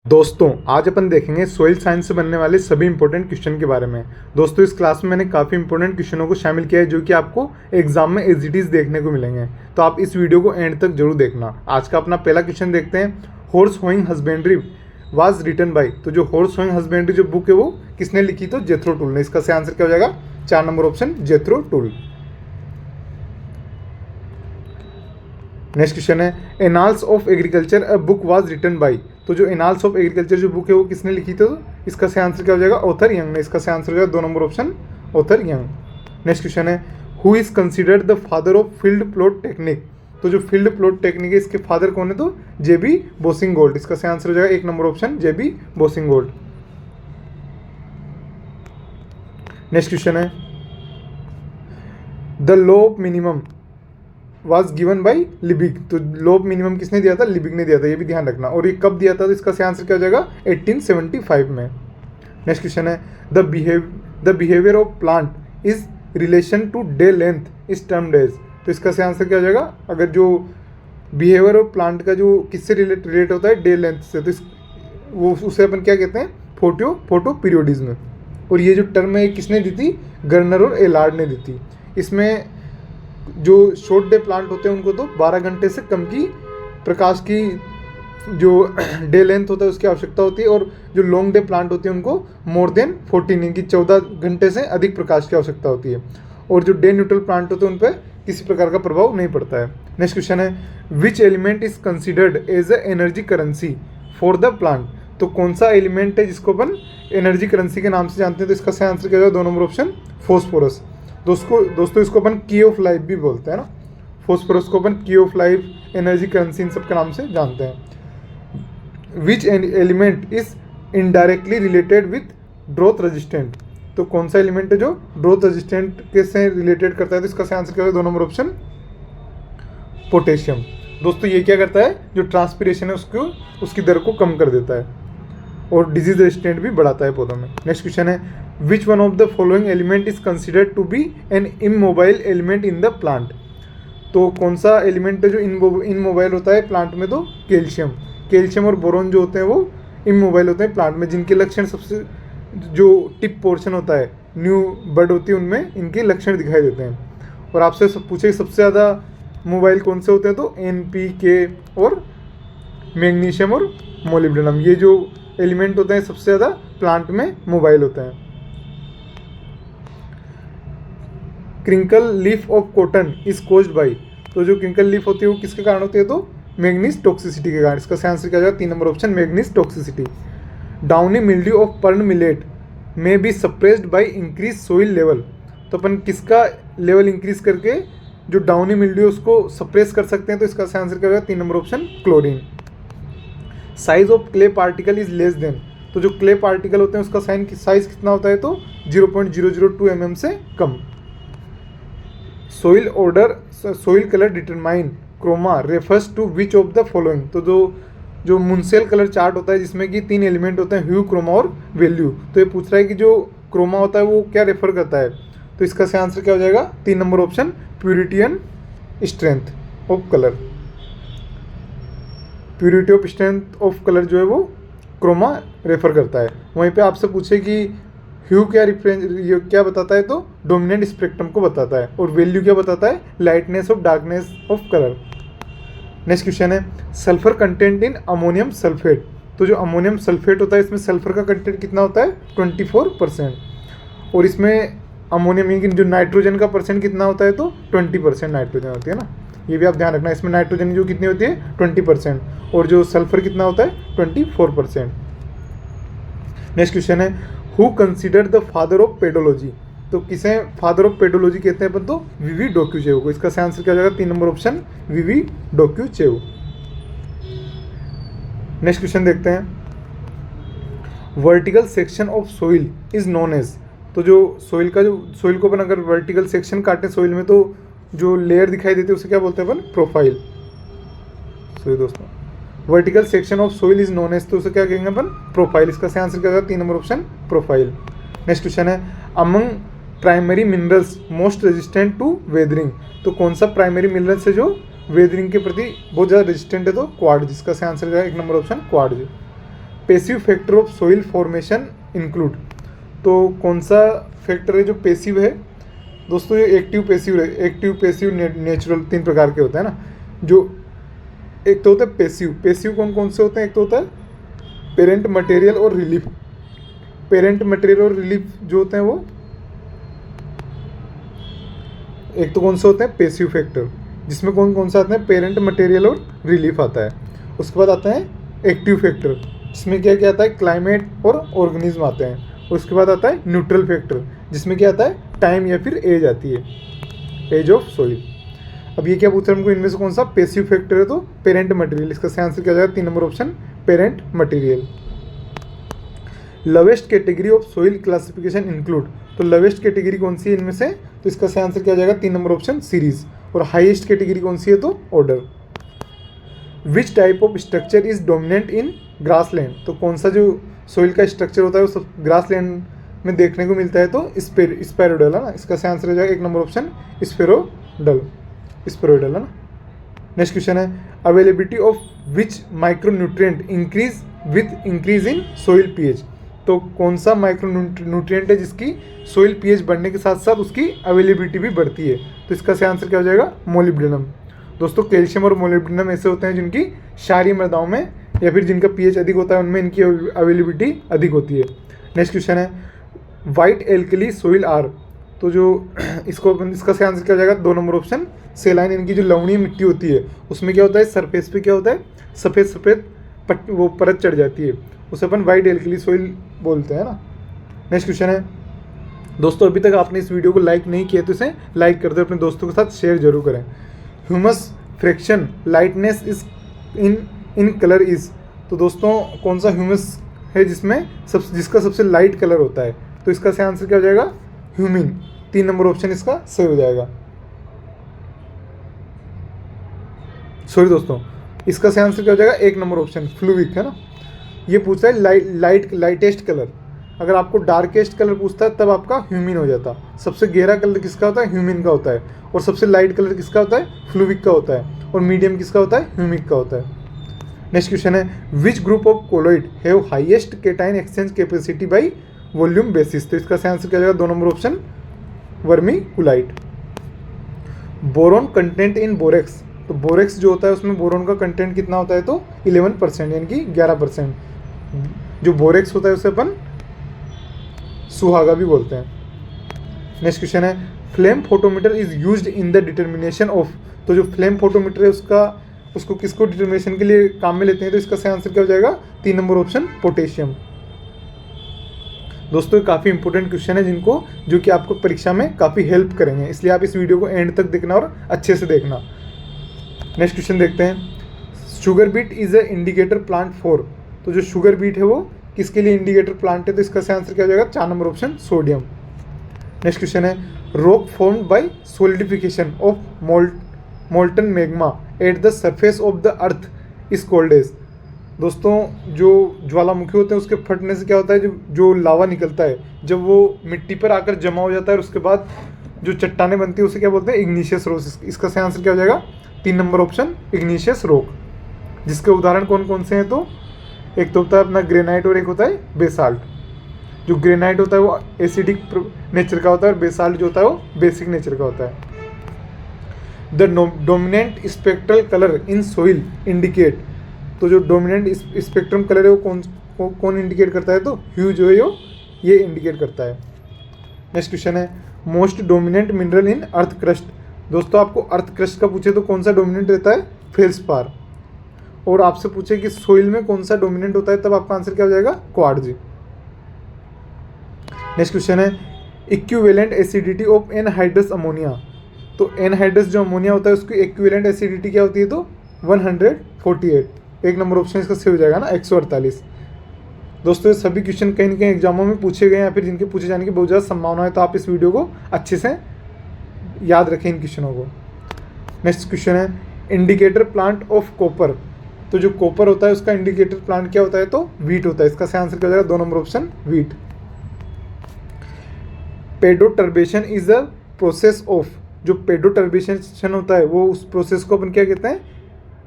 दोस्तों आज अपन देखेंगे सोइल साइंस से बनने वाले सभी इंपॉर्टेंट क्वेश्चन के बारे में। दोस्तों इस क्लास में मैंने काफ़ी इंपॉर्टेंट क्वेश्चनों को शामिल किया है जो कि आपको एग्जाम में एज इट इज़ देखने को मिलेंगे, तो आप इस वीडियो को एंड तक जरूर देखना। आज का अपना पहला क्वेश्चन देखते हैं। Horse hoeing husbandry was written by, तो जो हॉर्स होइंग हस्बेंड्री जो बुक है वो किसने लिखी? तो जेथरो टूल ने। इसका सही आंसर क्या हो जाएगा? 4 number option Jethro Tull. Next question है Annals of Agriculture a book was written by, तो जो एनाल्स ऑफ एग्रीकल्चर जो बुक है वो किसने लिखी? तो इसका सही आंसर क्या हो जाएगा? ऑथर यंग ने। इसका सही आंसर हो जाएगा 2 number option author Young. Next question है who is considered the father of field plot technique, तो जो फील्ड प्लॉट टेक्निक है इसके फादर कौन है? तो जेबी बोसिंगोल्ड। इसका सही आंसर हो जाएगा 1 नंबर ऑप्शन जेबी बोसिंगोल्ड। नेक्स्ट क्वेश्चन है the law of minimum was given by Liebig, तो लॉ ऑफ मिनिमम किसने दिया था? लिबिग ने दिया था, ये भी ध्यान रखना। और ये कब दिया था? तो इसका सही आंसर क्या हो जाएगा? 1875 में। नेक्स्ट क्वेश्चन है the behaviour of plant is relation to day length is termed as, तो इसका सही आंसर क्या हो जाएगा? अगर जो बिहेवियर ऑफ प्लांट का जो किससे रिलेट होता है? डे लेंथ से, तो वो उसे अपन क्या कहते हैं? Photo periodism. और ये जो टर्म है किसने दी थी? गर्नर और एलार्ड ने दी थी। इसमें जो शॉर्ट डे प्लांट होते हैं उनको तो 12 घंटे से कम की प्रकाश की जो डे लेंथ होता है उसकी आवश्यकता होती है, और जो लॉन्ग डे प्लांट होते हैं उनको मोर देन 14 यानी कि 14 घंटे से अधिक प्रकाश की आवश्यकता होती है। और जो डे न्यूट्रल प्लांट होते हैं उन पर किसी प्रकार का प्रभाव नहीं पड़ता है। नेक्स्ट क्वेश्चन है which element is considered as a energy currency for the plant, तो कौन सा एलिमेंट है जिसको अपन एनर्जी करेंसी के नाम से जानते हैं? तो इसका सही आंसर क्या होगा? 2 नंबर ऑप्शन फॉस्फोरस। दोस्तों इसको अपन की ऑफ लाइफ भी बोलते हैं ना, फॉस्फोरस को अपन key of life, energy currency, इन सब के नाम से जानते हैं। Which element is indirectly related with drought resistant, तो कौन सा एलिमेंट है जो ड्रोथ रेजिस्टेंट के से रिलेटेड करता है? तो इसका सही आंसर क्या होगा? 2 नंबर ऑप्शन पोटेशियम। दोस्तों ये क्या करता है? जो ट्रांसपिरेशन है उसकी दर को कम कर देता है और डिजीज रेजिस्टेंट भी बढ़ाता है पौधों में। नेक्स्ट क्वेश्चन है which one of the following element is considered to be an immobile element in the plant, तो कौन सा एलिमेंट है जो इनमोबाइल होता है प्लांट में? तो कैल्शियम और बोरोन जो होते हैं वो इमोबाइल होते हैं प्लांट में, जिनके लक्षण सबसे जो टिप पोर्शन होता है, न्यू बड होती है, उनमें इनके लक्षण दिखाई देते हैं। और आपसे पूछे सबसे ज़्यादा मोबाइल कौन से होते हैं? तो NPK और मैग्नीशियम और मोलिब्डेनम, ये जो एलिमेंट होते हैं सबसे ज़्यादा प्लांट में मोबाइल होते हैं। Crinkle leaf of cotton is caused by, तो जो क्रिंकल लीफ होती है वो किसके कारण होती है? तो मैग्नीज टॉक्सिसिटी के कारण। इसका सही आंसर क्या हो जाएगा? 3 number option manganese toxicity. Downy mildew of pearl millet में be suppressed by increase soil level, तो अपन किसका लेवल इंक्रीज करके जो डाउनी मिल्ड्यू उसको सप्रेस कर सकते हैं? तो इसका सही आंसर क्या होगा? 3 number option chlorine. Size of clay particle is less than, तो जो क्ले पार्टिकल होते हैं उसका साइज कितना होता है? तो 0.002 mm से कम। Soil colour determine chroma refers to which of the following, तो जो मुंसेल कलर चार्ट होता है जिसमें कि 3 एलिमेंट होते हैं, ह्यू, क्रोमा और वैल्यू, तो ये पूछ रहा है कि जो क्रोमा होता है वो क्या रेफर करता है? तो इसका सही आंसर क्या हो जाएगा? 3 number option purity and strength of colour. Purity of strength of colour जो है वो क्रोमा रेफर करता है। वहीं पे आपसे पूछे कि ह्यू क्या बताता है? तो डोमिनेंट स्पेक्ट्रम को बताता है, और वैल्यू क्या बताता है? Lightness of darkness of colour. Next question है sulphur content in ammonium sulphate, तो जो अमोनियम सल्फेट होता है इसमें सल्फर का कंटेंट कितना होता है? 24%, और इसमें अमोनियम यानी जो नाइट्रोजन का परसेंट कितना होता है? तो 20% नाइट्रोजन होती है ना, ये भी आप ध्यान रखना। इसमें नाइट्रोजन जो कितनी होती है? 20%, और जो सल्फर कितना होता है? 24%। नेक्स्ट क्वेश्चन है who consider the father of pedology, तो किसे फादर ऑफ पेडोलॉजी कहते हैं अपन? तो वीवी डोक्यूचेव को। इसका सही आंसर क्या हो जाएगा? 3 number option V V Dokuchaev. Next question देखते हैं vertical section of soil is known as, तो जो सोइल को अपन अगर वर्टिकल सेक्शन काटे सोइल में तो जो लेयर दिखाई देती है उसे क्या बोलते हैं अपन? प्रोफाइल। सॉरी दोस्तों, vertical section of soil is known as, तो उसे क्या कहेंगे अपन? प्रोफाइल। इसका सही आंसर क्या होगा? 3 number option profile. Next question है among primary minerals most resistant to weathering, तो कौन सा प्राइमरी मिनरल्स है जो वेदरिंग के प्रति बहुत ज़्यादा रेजिस्टेंट है? तो क्वार्ट्ज। इसका सही आंसर है 1 number option quartz. Passive factor of soil formation include. तो कौन सा फैक्टर है जो पेसिव है दोस्तों? ये एक्टिव पेसिव नेचुरल 3 प्रकार के होते हैं ना। जो एक तो होता है पेसिव कौन कौन से होते हैं? एक तो होता है पेरेंट मटेरियल और रिलीफ। पेरेंट मटेरियल और रिलीफ जो होते हैं वो एक तो कौन से होते हैं? पेसिव फैक्टर, जिसमें कौन कौन सा आता है? पेरेंट मटेरियल और रिलीफ आता है। उसके बाद आता है एक्टिव फैक्टर, जिसमें क्या क्या आता है? क्लाइमेट और ऑर्गेनिज्म आते हैं। उसके बाद आता है न्यूट्रल फैक्टर, जिसमें क्या आता है? टाइम या फिर एज आती है, एज ऑफ सोइल। अब ये क्या पूछ रहे हैं हमको? इनमें से कौन सा पेसिव फैक्टर है? तो पेरेंट मटेरियल। इसका सही आंसर क्या जाएगा? 3 number option, parent material. Lowest category of soil classification include. तो लवेस्ट कैटेगरी कौन सी है इनमें से? तो इसका सही आंसर क्या जाएगा? 3 नंबर ऑप्शन, सीरीज। और हाईएस्ट कैटेगरी कौन सी है? तो order. Which type of structure is dominant in grassland. तो कौन सा जो सोइल का स्ट्रक्चर होता है वो सब ग्रासलैंड में देखने को मिलता है? तो स्पेरोडल है ना। इसका सही आंसर हो जाएगा 1 नंबर ऑप्शन, स्पेरोडल है ना। नेक्स्ट क्वेश्चन है availability of which micro nutrient increase with increase in soil pH. तो कौन सा माइक्रो न्यूट्रिएंट है जिसकी सोइल पीएच बढ़ने के साथ साथ उसकी अवेलेबिलिटी भी बढ़ती है? तो इसका सही आंसर क्या हो जाएगा? मोलिब्डेनम। दोस्तों कैल्शियम और मोलिब्डेनम ऐसे होते हैं जिनकी क्षारीय मृदाओं में या फिर जिनका पीएच अधिक होता है उनमें इनकी अवेलेबिलिटी अधिक होती है। नेक्स्ट क्वेश्चन है वाइट एल्कली सोइल आर। तो जो इसका सही आंसर क्या हो जाएगा? 2 नंबर ऑप्शन, सेलाइन। इनकी जो लवणीय मिट्टी होती है उसमें क्या होता है? सरफेस पे क्या होता है? सफ़ेद वो परत चढ़ जाती है, उसे अपन वाइट एल्कली सोइल बोलते हैं ना। नेक्स्ट क्वेश्चन है दोस्तों अभी तक आपने इस वीडियो को लाइक नहीं किया तो इसे लाइक कर दो, अपने दोस्तों के साथ शेयर जरूर करें। Humus fraction lightness is in colour is. तो दोस्तों कौन सा ह्यूमस है जिसका सबसे लाइट कलर होता है? तो इसका सही आंसर क्या हो जाएगा? ह्यूमिन। 3 नंबर ऑप्शन इसका सही हो जाएगा। सॉरी दोस्तों, इसका सही आंसर क्या हो जाएगा? 1 नंबर ऑप्शन, फ्लूविक है ना। ये पूछता है लाइटेस्ट कलर। अगर आपको डार्केस्ट कलर पूछता है तब आपका ह्यूमिन हो जाता। सबसे गहरा कलर किसका होता है? ह्यूमिन का होता है। और सबसे लाइट कलर किसका होता है? फ्लूविक का होता है। और मीडियम किसका होता है? ह्यूमिक का होता है। नेक्स्ट क्वेश्चन है which group of colloid have highest cation exchange capacity by volume basis. तो इसका सही आंसर क्या जाएगा? 2 number option, वर्मीकुलाइट। Boron content in borax. तो बोरेक्स जो होता है उसमें बोरोन का कंटेंट कितना होता है? तो 11%, यानी कि 11%। जो बोरेक्स होता है उसे अपन सुहागा भी बोलते हैं। नेक्स्ट क्वेश्चन है flame photometer is used in the determination of. तो जो फ्लेम फोटोमीटर है उसको किसको डिटर्मिनेशन के लिए काम में लेते हैं? तो इसका सही आंसर क्या हो जाएगा? 3 नंबर ऑप्शन, पोटेशियम। दोस्तों ये काफ़ी इंपॉर्टेंट क्वेश्चन है जो कि आपको परीक्षा में काफ़ी हेल्प करेंगे, इसलिए आप इस वीडियो को एंड तक देखना और अच्छे से देखना। नेक्स्ट क्वेश्चन देखते हैं sugar beet is a indicator plant for. तो जो शुगर बीट है वो किसके लिए इंडिकेटर प्लांट है? तो इसका सही आंसर क्या हो जाएगा? 4 number option, sodium. Next question है rock formed by solidification of molten magma at the surface of the earth is called as. दोस्तों जो ज्वालामुखी होते हैं उसके फटने से क्या होता है? जो लावा निकलता है जब वो मिट्टी पर आकर जमा हो जाता है और उसके बाद जो चट्टानें बनती है उसे क्या बोलते हैं? Igneous rock. इसका सही आंसर क्या हो जाएगा? 3 नंबर ऑप्शन, इग्निशियस रॉक। जिसके उदाहरण कौन कौन से हैं? तो एक तो होता है अपना ग्रेनाइट और एक होता है बेसाल्ट। जो ग्रेनाइट होता है वो एसिडिक नेचर का होता है और बेसाल्ट जो होता है वो बेसिक नेचर का होता है। The dominant spectral colour in soil indicate. तो जो डोमिनेंट स्पेक्ट्रम कलर है वो कौन इंडिकेट करता है? तो ह्यू जो है ये इंडिकेट करता है। नेक्स्ट क्वेश्चन है मोस्ट डोमिनेंट मिनरल इन अर्थ क्रस्ट। दोस्तों आपको अर्थ क्रस्ट का पूछे तो कौन सा डोमिनेंट रहता है? फेल्सपार। और आपसे पूछे कि सोइल में कौन सा डोमिनेंट होता है तब आपका आंसर क्या हो जाएगा? क्वार्ट्ज। नेक्स्ट क्वेश्चन है equivalent acidity of anhydrous ammonia. तो एनहाइड्रस जो अमोनिया होता है उसकी इक्विवेलेंट एसिडिटी क्या होती है? तो 148। 1 नंबर ऑप्शन इसका सही हो जाएगा ना, 148। दोस्तों ये सभी क्वेश्चन कहीं ना कहीं एग्जामों में पूछे गए या फिर जिनके पूछे जाने की बहुत ज़्यादा संभावना है, तो आप इस वीडियो को अच्छे से याद रखें इन क्वेश्चनों को। नेक्स्ट क्वेश्चन है इंडिकेटर प्लांट ऑफ कॉपर। तो जो कॉपर होता है उसका इंडिकेटर प्लांट क्या होता है? तो वीट होता है। इसका सही आंसर क्या हो जाएगा? 2 number option, wheat. Pedoturbation is a process of. जो पेडोटर्बेशन होता है वो उस प्रोसेस को अपन क्या कहते हैं?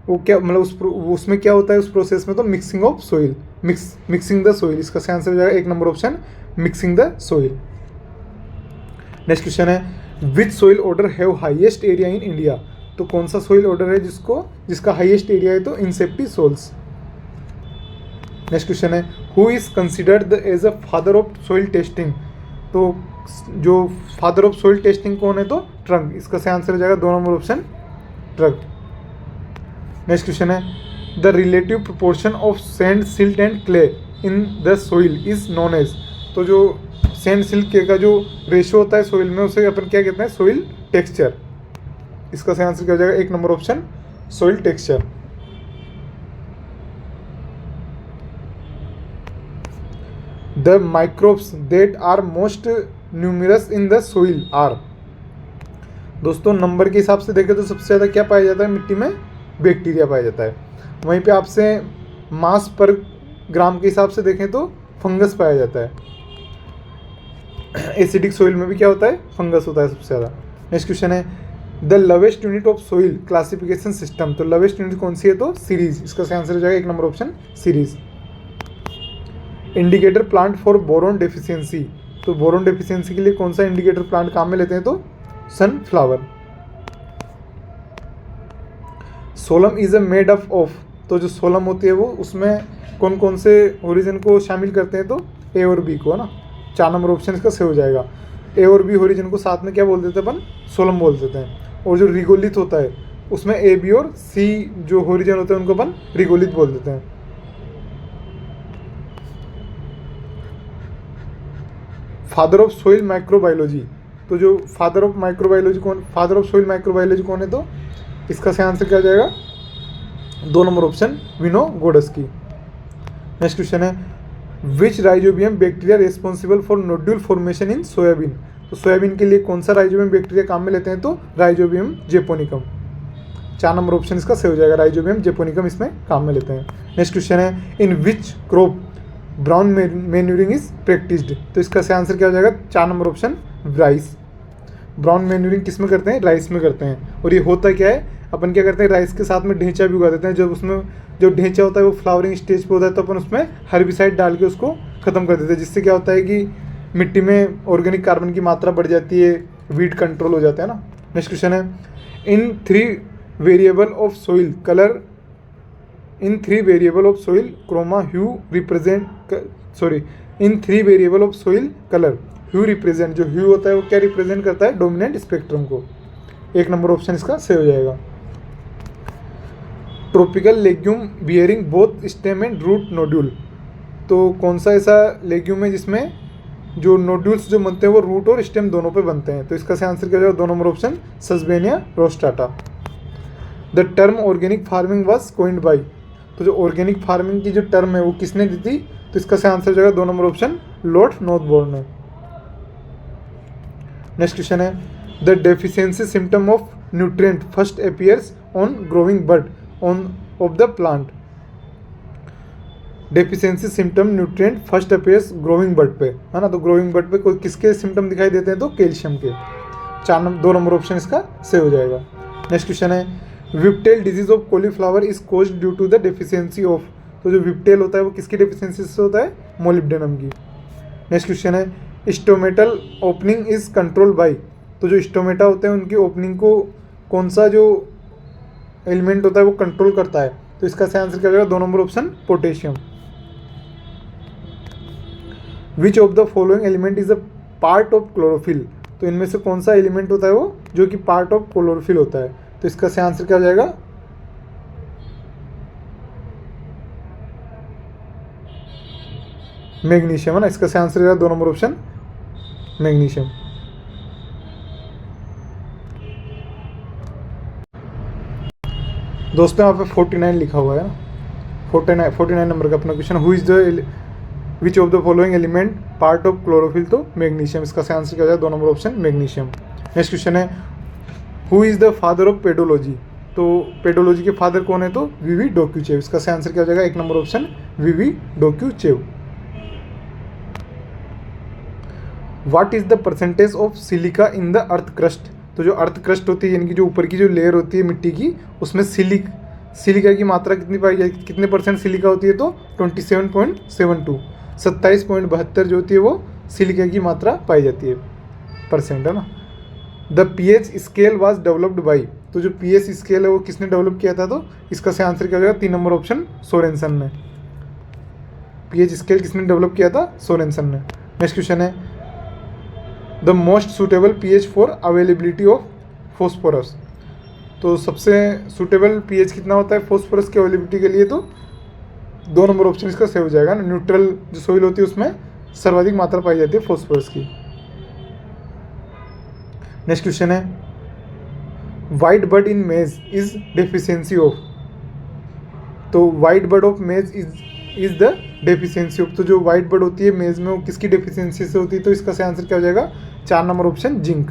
वो क्या मतलब उसमें क्या होता है उस प्रोसेस में, तो mixing of soil, mixing the soil, इसका सही आंसर हो जाएगा 1 number option, mixing the soil. Next question है which soil order have highest area in India, तो कौन सा सोइल ऑर्डर है जिसका हाईएस्ट एरिया है, तो इंसेप्टी सोल्स। नेक्स्ट क्वेश्चन है who is considered as a father of soil testing, तो जो फादर ऑफ सोइल टेस्टिंग कौन है, तो ट्रंक, इसका सही आंसर हो जाएगा 2 number option, trunk. Next question है the relative proportion of sand silt and clay in the soil is known as, तो जो सैंड सिल्ट क्ले का जो रेशियो होता है सोइल में उसे अपन क्या कहते हैं, सोइल टेक्सचर, इसका सही आंसर क्या हो जाएगा 1 number option, soil texture. The microbes that are most numerous in the soil are, दोस्तों नंबर के हिसाब से देखें तो सबसे ज़्यादा क्या पाया जाता है मिट्टी में, बैक्टीरिया पाया जाता है। वहीं पे आपसे मास पर ग्राम के हिसाब से देखें तो फंगस पाया जाता है। एसिडिक सोइल में भी क्या होता है, फंगस होता है सबसे ज़्यादा। नेक्स्ट क्वेश्चन है the lowest unit of soil classification system, तो लोवेस्ट यूनिट कौन सी है, तो सीरीज, इसका सही आंसर हो जाएगा 1 number option, series. Indicator plant for boron deficiency, तो बोरोन डेफिशिएंसी के लिए कौन सा इंडिकेटर प्लांट काम में लेते हैं, तो sunflower. Solum is a made up of, तो जो सोलम होती है वो उसमें कौन कौन से ओरिजिन को शामिल करते हैं, तो ए और बी को, है ना, 4 नंबर ऑप्शन इसका सही हो जाएगा। ए और बी ओरिजिन को साथ में क्या बोल देते हैं अपन, सोलम बोल देते हैं। और जो रिगोलिथ होता है उसमें ए बी और सी जो ओरिजिन होते हैं उनको अपन रिगोलिथ बोल देते हैं। फादर ऑफ सोइल माइक्रोबायोलॉजी, तो जो फादर ऑफ सोइल माइक्रोबायोलॉजी कौन है, तो इसका सही आंसर क्या हो जाएगा 2 number option, Winogradsky. Next question है which rhizobium bacteria responsible for nodule formation in soybean, तो सोयाबीन के लिए कौन सा राइजोबियम बैक्टीरिया काम में लेते हैं, तो राइजोबियम जेपोनिकम, 4 नंबर ऑप्शन इसका सही हो जाएगा, राइजोबियम जेपोनिकम इसमें काम में लेते हैं। नेक्स्ट क्वेश्चन है in which crop brown manuring is practised, तो इसका सही आंसर क्या हो जाएगा 4 number option, rice. Brown manuring किस में करते हैं, राइस में करते हैं। और ये होता क्या है, अपन क्या करते हैं राइस के साथ में ढेंचा भी उगा देते हैं, जब उसमें जो ढेंचा होता है वो फ्लावरिंग स्टेज पे होता है तो अपन उसमें हर्बिसाइड डाल के उसको ख़त्म कर देते हैं, जिससे क्या होता है कि मिट्टी में ऑर्गेनिक कार्बन की मात्रा बढ़ जाती है, वीड कंट्रोल हो जाता है ना। नेक्स्ट क्वेश्चन है in 3 variable of soil colour, in 3 variable of soil chroma hue represent, in 3 variable of soil colour hue represent, जो ह्यू होता है वो क्या रिप्रेजेंट करता है, डोमिनेंट स्पेक्ट्रम को, 1 नंबर ऑप्शन इसका सही हो जाएगा। Tropical legume bearing both stem and root nodule, तो कौन सा ऐसा लेग्यूम है जिसमें जो नोड्यूल्स जो बनते हैं वो रूट और स्टेम दोनों पे बनते हैं, तो इसका सही आंसर क्या हो जाएगा 2 number option, sesbania rostrata. The term organic farming was coined by, तो जो ऑर्गेनिक फार्मिंग की जो टर्म है वो किसने दी थी, तो इसका सही आंसर हो जाएगा 2 नंबर ऑप्शन, लॉर्ड नॉर्थबोर्न ने। नेक्स्ट क्वेश्चन है the deficiency symptom of nutrient first appears on growing bud of the plant, deficiency symptom nutrient first appears growing bud पे, है ना, तो ग्रोइंग बड पे कोई किसके सिम्टम दिखाई देते हैं, तो कैल्शियम के, 2 नंबर ऑप्शन इसका सही हो जाएगा। नेक्स्ट क्वेश्चन है whiptail disease of cauliflower is caused due to the deficiency of, तो जो विपटेल होता है वो किसकी डेफिशिएंसी से होता है, मोलिब्डेनम की। नेक्स्ट क्वेश्चन है stomatal opening is control by, तो जो स्टोमेटा होते हैं उनकी ओपनिंग को कौन सा जो एलिमेंट होता है वो कंट्रोल करता है, तो इसका सही आंसर क्या हो जाएगा 2 number option, potassium. Which of the following element is a part of chlorophyll, तो इनमें से कौन सा एलिमेंट होता है वो जो कि पार्ट ऑफ क्लोरोफिल होता है, तो इसका सही आंसर क्या हो जाएगा, मैग्नीशियम, है ना, इसका सही आंसर हो जाएगा 2 नंबर ऑप्शन, मैग्नीशियम। दोस्तों यहाँ पे 49 लिखा हुआ है ना, 49 नंबर का अपना question, who is the which of the following element part of chlorophyll, तो मैग्नीशियम, इसका सही आंसर क्या हो जाएगा 2 number option, magnesium. Next question है who is the father of pedology, तो पेडोलॉजी के फादर कौन है, तो वीवी डोक्यूचेव, इसका सही आंसर क्या हो जाएगा 1 number option, V V Dokuchaev. What is the percentage of silica in the earth crust, तो जो अर्थ क्रस्ट होती है यानी कि जो ऊपर की जो लेयर होती है मिट्टी की उसमें सिलिका की मात्रा कितनी पाई जाती, कितने परसेंट सिलिका होती है, तो 27.72, 27.72 जो होती है वो सिलिका की मात्रा पाई जाती है, परसेंट, है ना। The pH scale was developed by, तो जो पीएच स्केल है वो किसने डेवलप किया था, तो इसका सही आंसर क्या हो जाएगा, 3 नंबर ऑप्शन, सोरेनसन ने। पीएच स्केल किसने डेवलप किया था, सोरेनसन ने। नेक्स्ट क्वेश्चन है the most suitable pH for availability of phosphorus, तो सबसे सुटेबल पीएच कितना होता है फॉस्फोरस की अवेलेबिलिटी के लिए, तो 2 नंबर ऑप्शन इसका सेव हो जाएगा ना। न्यूट्रल जो सोइल होती है उसमें सर्वाधिक मात्रा पाई जाती है फॉस्फोरस की। नेक्स्ट क्वेश्चन है वाइट बर्ड इन मेज इज डेफिशिएंसी ऑफ, तो वाइट बर्ड ऑफ मेज इज द डेफिशिएंसी ऑफ, तो जो वाइट बर्ड होती है मेज में वो किसकी डेफिशिएंसी से होती है, तो इसका सही आंसर क्या हो जाएगा, 4 नंबर ऑप्शन, जिंक।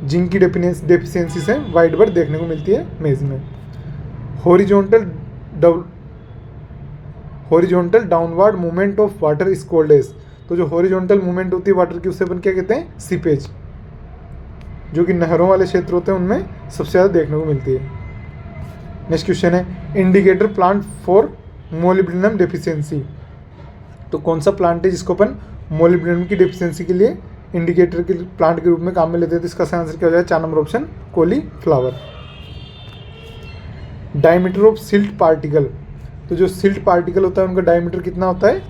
जिंक की डेफिशिएंसी से वाइट बर्ड देखने को मिलती है मेज में। Horizontal downward movement of water is called as, तो जो हॉरिजॉन्टल मूवमेंट होती है वाटर की उसे अपन क्या कहते हैं, सीपेज, जो कि नहरों वाले क्षेत्र होते हैं उनमें सबसे ज़्यादा देखने को मिलती है। नेक्स्ट क्वेश्चन है indicator plant for molybdenum deficiency, तो कौन सा प्लांट है जिसको अपन मोलिब्डेनम की डेफिशिएंसी के लिए इंडिकेटर के प्लांट के रूप में काम में लेते हैं, तो इसका सही आंसर क्या हो जाएगा, 4 number option, cauliflower. Diameter of silt particle, तो जो सिल्ट पार्टिकल होता है उनका डायमीटर कितना होता है,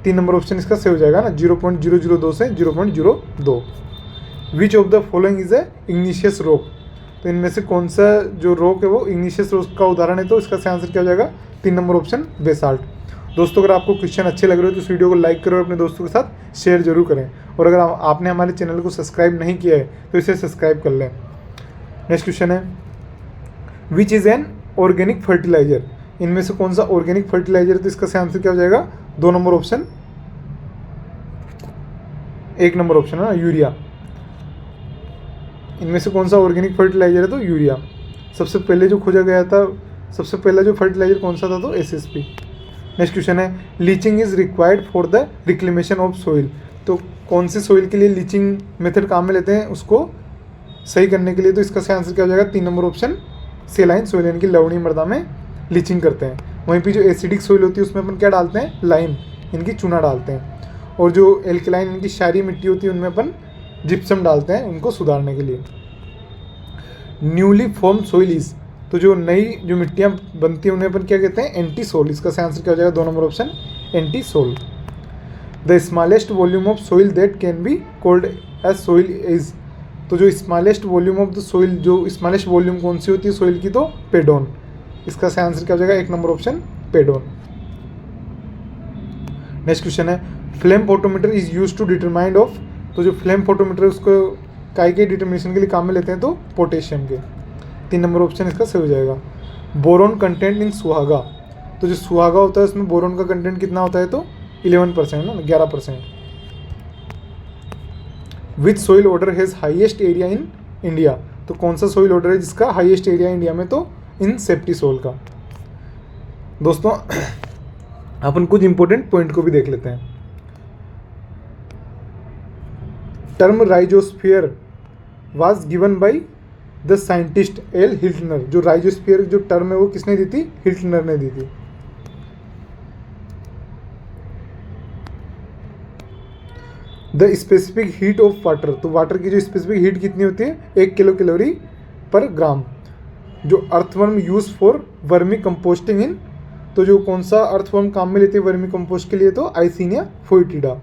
3 नंबर ऑप्शन इसका सेव हो जाएगा ना, 0.002 से 0.02। विच of the following is a igneous rock, तो इनमें से कौन सा जो रॉक है वो इग्निशियस रॉक का उदाहरण है, तो इसका सही आंसर क्या हो जाएगा, 3 नंबर ऑप्शन, बेसाल्ट। दोस्तों अगर आपको क्वेश्चन अच्छे लग रहे हो तो इस वीडियो को लाइक करो और अपने दोस्तों के साथ शेयर जरूर करें, और अगर आपने हमारे चैनल को सब्सक्राइब नहीं किया है तो इसे सब्सक्राइब कर लें। नेक्स्ट क्वेश्चन है which is an organic fertiliser, इनमें से कौन सा ऑर्गेनिक फर्टिलाइजर, तो इसका सही आंसर क्या हो जाएगा, 2 नंबर ऑप्शन, 1 नंबर ऑप्शन है ना, यूरिया। इनमें से कौन सा ऑर्गेनिक फर्टिलाइजर है, तो यूरिया। सबसे पहले जो खोजा गया था, सबसे पहला जो फर्टिलाइजर कौन सा था, तो एसएसपी। नेक्स्ट क्वेश्चन है leaching is required for the reclamation of soil, तो कौन से सोइल के लिए लीचिंग मेथड काम में लेते हैं उसको सही करने के लिए, तो इसका सही आंसर क्या हो जाएगा, 3 नंबर ऑप्शन, सेलाइन सोइल, यानी कि लवणीय मृदा में लीचिंग करते हैं। वहीं पे जो एसिडिक सोइल होती है उसमें अपन क्या डालते हैं, लाइम, इनकी चूना डालते हैं, और जो एल्कलाइन इनकी क्षारीय मिट्टी होती है उनमें अपन जिप्सम डालते हैं उनको सुधारने के लिए। न्यूली फॉर्म सोइल इज, तो जो नई जो मिट्टियाँ बनती हैं उन्हें अपन क्या कहते हैं, एंटी सोल, इसका सही आंसर क्या हो जाएगा, 2 number option, Entisol. The smallest volume of soil that can be called as soil is, तो जो smallest volume of the soil, जो स्मॉलेस्ट वॉल्यूम कौन सी होती है सोइल की, तो पेडोन, इसका सही आंसर क्या हो जाएगा, 1 number option, pedon. Next question है flame photometer is use to determine of, तो जो फ्लेम फोटोमीटर उसको काय के डिटर्मिनेशन के लिए काम में लेते हैं, तो पोटेशियम के, 3 नंबर ऑप्शन इसका सही हो जाएगा। बोरोन कंटेंट इन सुहागा, तो जो सुहागा होता है उसमें बोरोन का कंटेंट कितना होता है, तो 11% ना, 11%। Which soil order has highest area in India, तो कौन सा सोइल ऑर्डर है जिसका हाईएस्ट एरिया इंडिया में, तो इन सेप्टी सोल का। दोस्तों अपन कुछ इंपॉर्टेंट पॉइंट को भी देख लेते हैं। Term rhizosphere was given by the scientist L Hiltner, जो राइजोस्फीयर जो टर्म है वो किसने दी थी, हिल्टनर ने दी थी। The specific heat of water, तो वाटर की जो स्पेसिफिक हीट कितनी होती है, 1 किलो कैलोरी पर ग्राम। जो earthworm use for vermicomposting in, तो जो कौन सा अर्थवर्म काम में लेते हैं वर्मी कंपोस्ट के लिए, तो Eisenia foetida.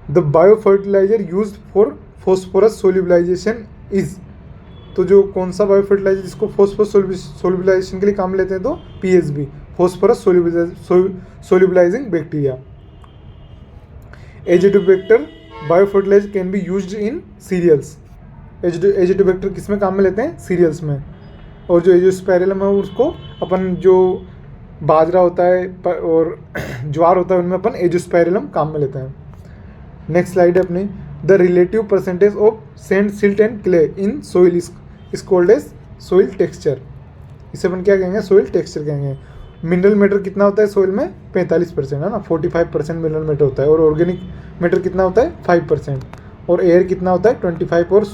The bio fertiliser use for phosphorus solubilisation is, तो जो कौन सा बायो फर्टिलाइजर जिसको फॉस्फोरस सोल्यूबलाइजेशन के लिए काम लेते हैं, तो PSB, phosphorus solubilising bacteria. Azotobacter bio fertiliser can be used in cereals, Azotobacter किस में काम में लेते हैं, सीरियल्स में। और जो एजियोस्पाइरलम है उसको अपन जो बाजरा होता है और ज्वार होता है उनमें अपन एजियोस्पाइरलम काम में लेते हैं। नेक्स्ट स्लाइड है अपनी, the relative percentage of sand, silt and clay in soil is called as soil texture, इसे अपन क्या कहेंगे, सोइल टेक्सचर कहेंगे। मिनरल मैटर कितना होता है सोइल में, 45% है ना, 45% मिनरल मैटर होता है, और ऑर्गेनिक मैटर कितना होता है, 5%, और एयर कितना होता है 25, और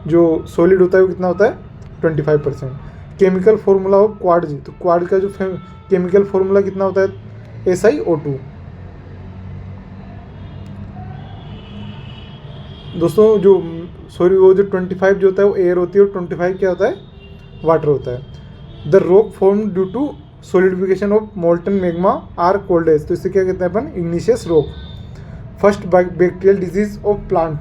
जो सॉलिड होता है वो कितना होता है 25%। केमिकल फॉर्मूला ऑफ क्वार्ट्ज, तो क्वार्ट्ज का जो केमिकल फॉर्मूला कितना होता है SiO2। दोस्तों जो वो जो 25 जो होता है वो एयर होती है और 25 क्या होता है, वाटर होता है। The rock form due to solidification of molten magma are called as, तो इससे क्या कहते हैं अपन, igneous rock. First bacterial disease of plant,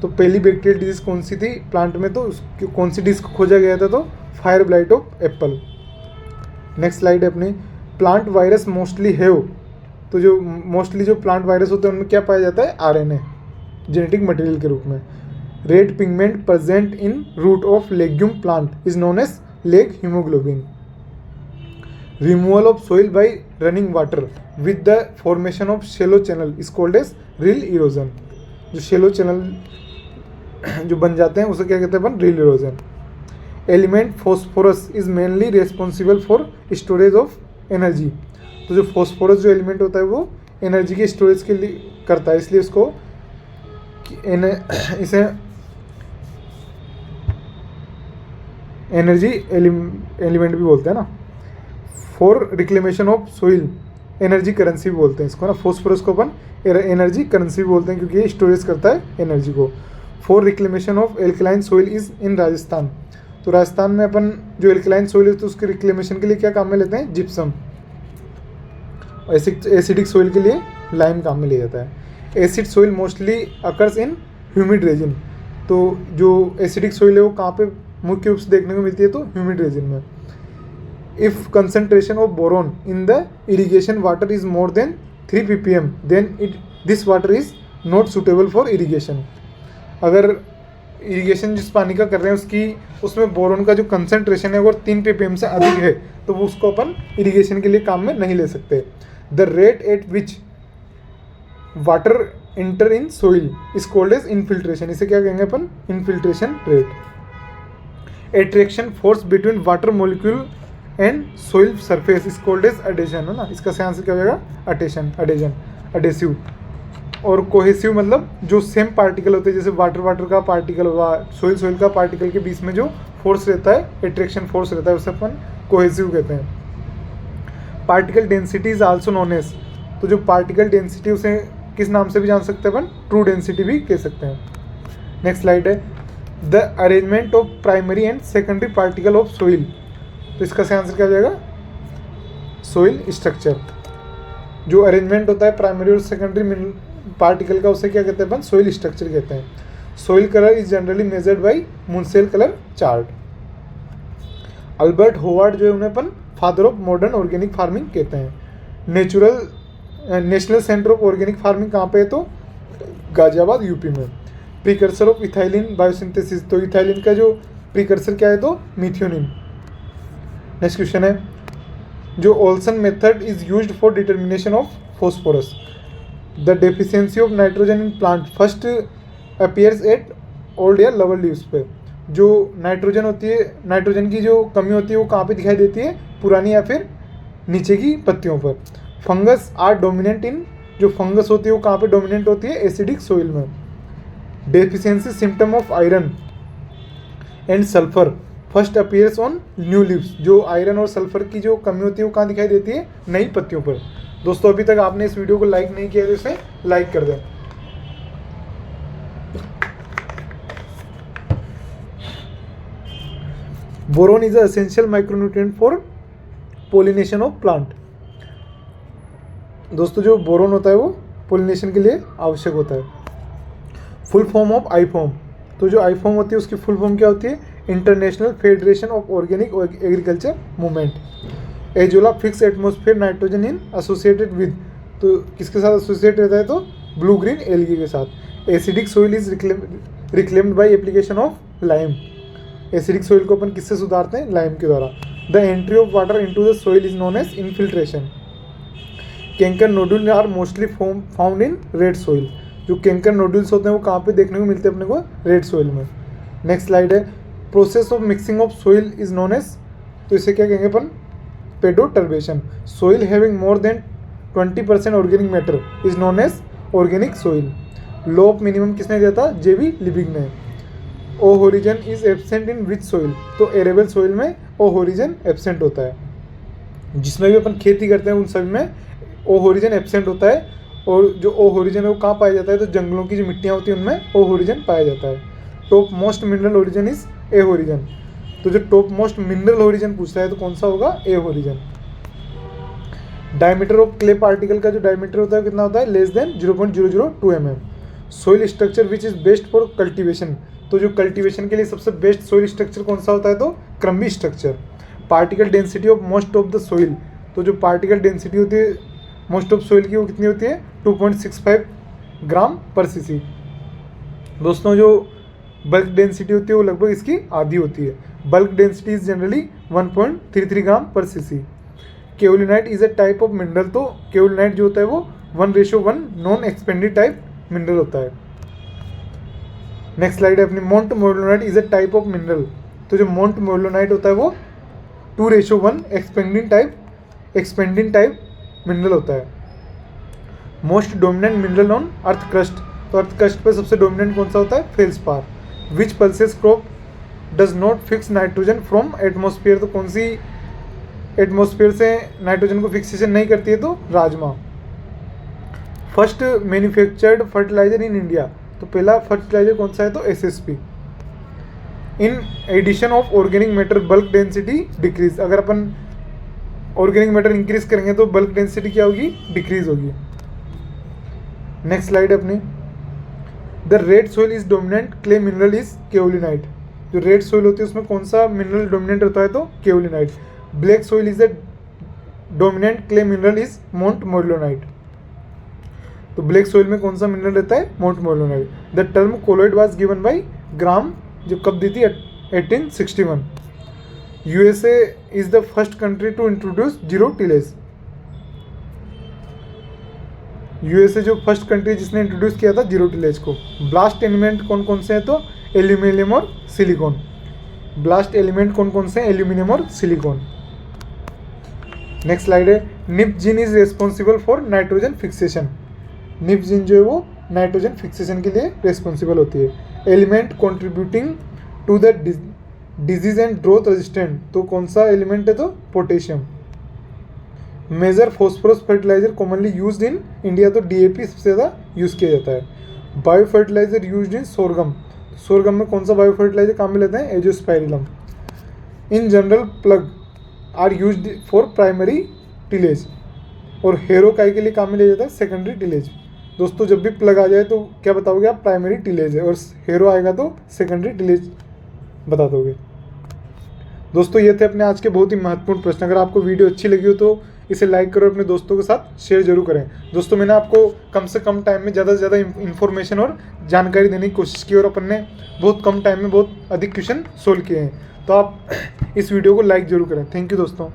तो पहली बैक्टीरियल डिजीज कौन सी थी प्लांट में, तो उसकी कौन सी डिजीज खोजा गया था, तो fire blight of Apple. Next slide है अपनी, प्लांट वायरस मोस्टली हैव, तो जो मोस्टली जो प्लांट वायरस होते हैं उनमें क्या पाया जाता है, RNA जेनेटिक मटेरियल के रूप में। Red pigment present in root of legume plant is known as leg haemoglobin. Removal of soil by running water with the formation of shallow channel is called as rill erosion. जो shallow channel जो बन जाते हैं उसे क्या कहते हैं अपन, rill erosion. Element phosphorus is mainly responsible for storage of energy, तो जो फॉस्फोरस जो एलिमेंट होता है वो एनर्जी के स्टोरेज के लिए करता है, इसलिए उसको इसे एनर्जी एलिमेंट भी बोलते हैं ना। For reclamation of soil energy currency भी बोलते हैं इसको ना, फॉस्फोरस को अपन एनर्जी करेंसी भी बोलते हैं क्योंकि ये स्टोरेज करता है एनर्जी को। For reclamation of alkaline soil is in Rajasthan, तो राजस्थान में अपन जो एल्कलाइन सोइल है तो उसके रिक्लेमेशन के लिए क्या काम में लेते हैं, जिप्सम। एसिडिक सोइल के लिए लाइम काम में लिया जाता है। Acid soil mostly occurs in humid region, तो जो एसिडिक सोइल है वो कहाँ पे मुख्य रूप से देखने को मिलती है, तो ह्यूमिड रीजन में। If concentration of boron in the irrigation water is more than 3 ppm then this water is not suitable for irrigation. अगर इरिगेशन जिस पानी का कर रहे हैं उसमें बोरोन का जो कंसंट्रेशन है अगर 3 ppm से अधिक है तो वो उसको अपन इरिगेशन के लिए काम में नहीं ले सकते। The rate at which water enter in soil is called as infiltration, इसे क्या कहेंगे अपन, infiltration rate. Attraction force between water molecule and soil surface is called as adhesion, है ना, इसका सही आंसर क्या हो जाएगा, अडेजन, अडेसिव। और कोहेसिव मतलब जो सेम पार्टिकल होते हैं, जैसे वाटर का पार्टिकल हुआ, सोइल का पार्टिकल के बीच में जो फोर्स रहता है, एट्रैक्शन फोर्स रहता है, उसे अपन कोहेसिव कहते हैं। Particle density is also known as, तो जो पार्टिकल डेंसिटी उसे किस नाम से भी जान सकते हैं अपन, ट्रू डेंसिटी भी कह सकते हैं। नेक्स्ट स्लाइड है, the arrangement of primary and secondary particle of soil, तो इसका सही आंसर क्या हो जाएगा, सोइल स्ट्रक्चर। जो अरेंजमेंट होता है प्राइमरी और सेकेंडरी पार्टिकल का उसे क्या कहते हैं अपन, सोइल स्ट्रक्चर कहते हैं। Soil colour is generally measured by Munsell colour chart. Albert Howard जो है उन्हें अपन father of modern organic farming कहते हैं। National centre of organic farming कहाँ पे है, तो गाजियाबाद यूपी में। प्रीकर्सर ऑफ इथाइलिन बायोसिंथेसिस, तो इथाइलिन का जो प्रीकर्सर क्या है, तो मिथियोनिन। नेक्स्ट क्वेश्चन है, जो Olsen method is used for determination of phosphorus. The deficiency of nitrogen in plant first appears at old या लोअर लीव्स पे। जो नाइट्रोजन होती है, नाइट्रोजन की जो कमी होती है वो कहाँ पे दिखाई देती है, पुरानी या फिर नीचे की पत्तियों पर। फंगस आर डोमिनेंट इन, जो फंगस होती है वो कहाँ पे डोमिनेंट होती है, एसिडिक सोइल में। Deficiency symptom of iron and sulphur first appears on new leaves, जो आयरन और सल्फर की जो कमी होती है वो कहाँ दिखाई देती है, नई पत्तियों पर। दोस्तों अभी तक आपने इस वीडियो को लाइक नहीं किया तो इसे लाइक कर दें। Boron is essential micronutrient for pollination of plant. दोस्तों जो बोरोन होता है वो पोलिनेशन के लिए आवश्यक होता है। फुल फॉर्म ऑफ आईफॉर्म, तो जो आईफॉर्म होती है उसकी फुल फॉर्म क्या होती है, international federation of organic agriculture movement. Azolla fix atmosphere nitrogen in associated with, तो किसके साथ एसोसिएट रहता है, तो ब्लू ग्रीन एल्गी के साथ। Acidic soil is reclaimed by application of lime. Acidic soil को अपन किससे सुधारते हैं, लाइम के द्वारा। The entry of water into the soil is known as infiltration. Kankar nodule are mostly found in red soil, जो कैंकर नोडुल्स होते हैं वो कहाँ पे देखने को मिलते हैं अपने को, रेड सोइल में। नेक्स्ट स्लाइड है, process of mixing of soil is known as, तो इसे क्या कहेंगे अपन, pedoturbation. Soil having more than 20% organic matter is known as organic soil. Law of minimum किसने दिया था, जेवी लिबिंग ने। O horizon is absent in which soil, तो एरेबल सोइल में ओ होरिजन एब्सेंट होता है। जिसमें भी अपन खेती करते हैं उन सभी में ओ होरिजन एब्सेंट होता है। और जो ओ होरिजन है वो कहाँ पाया जाता है, तो जंगलों की जो मिट्टियाँ होती हैं उनमें ओ होरिजन पाया जाता है। Top most mineral origin is a horizon, तो जो टॉप मोस्ट मिनरल ओरिजन पूछता है तो कौन सा होगा, A horizon. Diameter of clay particle का जो डायमीटर होता है कितना होता है, less than 0.002 mm। Soil structure which is best for cultivation, तो जो कल्टीवेशन के लिए सबसे बेस्ट सोइल स्ट्रक्चर कौन सा होता है, तो crumby structure. Particle density of most of the soil, तो जो पार्टिकल डेंसिटी होती है मोस्ट ऑफ सोइल की वो कितनी होती है, 2.65 ग्राम पर सीसी। दोस्तों जो बल्क डेंसिटी होती है वो लगभग इसकी आधी होती है। Bulk density is generally 1.33 gram per cc. Kaolinite is a type of mineral, तो केओलिनाइट जो होता है वो 1:1 नॉन एक्सपेंडेड टाइप मिनरल होता है। नेक्स्ट स्लाइड है अपनी, montmorillonite is a type of mineral, तो जो मोंट मोर्लोनाइट होता है वो 2:1 एक्सपेंडिंग टाइप मिनरल होता है। Most dominant mineral on earth crust, तो अर्थ क्रस्ट पर सबसे डोमिनेंट कौन सा होता है, feldspar. Which pulses crop does not fix nitrogen from atmosphere, तो कौन सी एटमोसफियर से नाइट्रोजन को फिक्सेशन नहीं करती है, तो राजमा। First manufactured fertiliser in India, तो पहला फर्टिलाइजर कौन सा है, तो SSP. In addition of organic matter bulk density decrease, अगर अपन ऑर्गेनिक मैटर इंक्रीज करेंगे तो बल्क डेंसिटी क्या होगी, डिक्रीज होगी। नेक्स्ट स्लाइड है अपनी, the red soil is dominant clay mineral is kaolinite, जो रेड सोइल होती है उसमें कौन सा मिनरल डोमिनेंट होता है, तो kaolinite. Black soil is the dominant clay mineral is montmorillonite, तो ब्लैक सोइल में कौन सा मिनरल रहता है, montmorillonite. The term colloid was given by Graham, जो कब दी थी, 1861। USA is the first country to introduce zero tillage, USA जो फर्स्ट कंट्री जिसने इंट्रोड्यूस किया था जीरो टिलेज को। ब्लास्ट एलिमेंट कौन कौन से हैं, तो एल्यूमिनियम और सिलिकॉन। ब्लास्ट एलिमेंट कौन कौन से हैं, एल्यूमिनियम और सिलिकॉन। नेक्स्ट स्लाइड है, nif gene is responsible for nitrogen fixation, nif gene जो है वो नाइट्रोजन फिक्सेशन के लिए रेस्पॉन्सिबल होती है। Element contributing to the disease and growth resistant, तो कौन सा एलिमेंट है, तो potassium. Major phosphorus fertiliser commonly used in India, तो डीएपी सबसे ज़्यादा यूज़ किया जाता है। Bio fertiliser used in sorghum, sorghum में कौन सा बायो फर्टिलाइजर काम में लेते हैं, Azospirillum. In general plough are used for primary tillage, और हेरो काय के लिए काम में लिया जाता है, सेकेंडरी टिलेज। दोस्तों जब भी प्लग आ जाए तो क्या बताओगे आप, प्राइमरी टिलेज है, और हेरो आएगा तो सेकेंडरी टिलेज बता दोगे। दोस्तों ये थे अपने आज के बहुत ही महत्वपूर्ण प्रश्न। अगर आपको वीडियो अच्छी लगी हो तो इसे लाइक करो, अपने दोस्तों के साथ शेयर जरूर करें। दोस्तों मैंने आपको कम से कम टाइम में ज़्यादा से ज़्यादा इन्फॉर्मेशन और जानकारी देने की कोशिश की, और अपन ने बहुत कम टाइम में बहुत अधिक क्वेश्चन सोल्व किए हैं। तो आप इस वीडियो को लाइक जरूर करें। थैंक यू दोस्तों।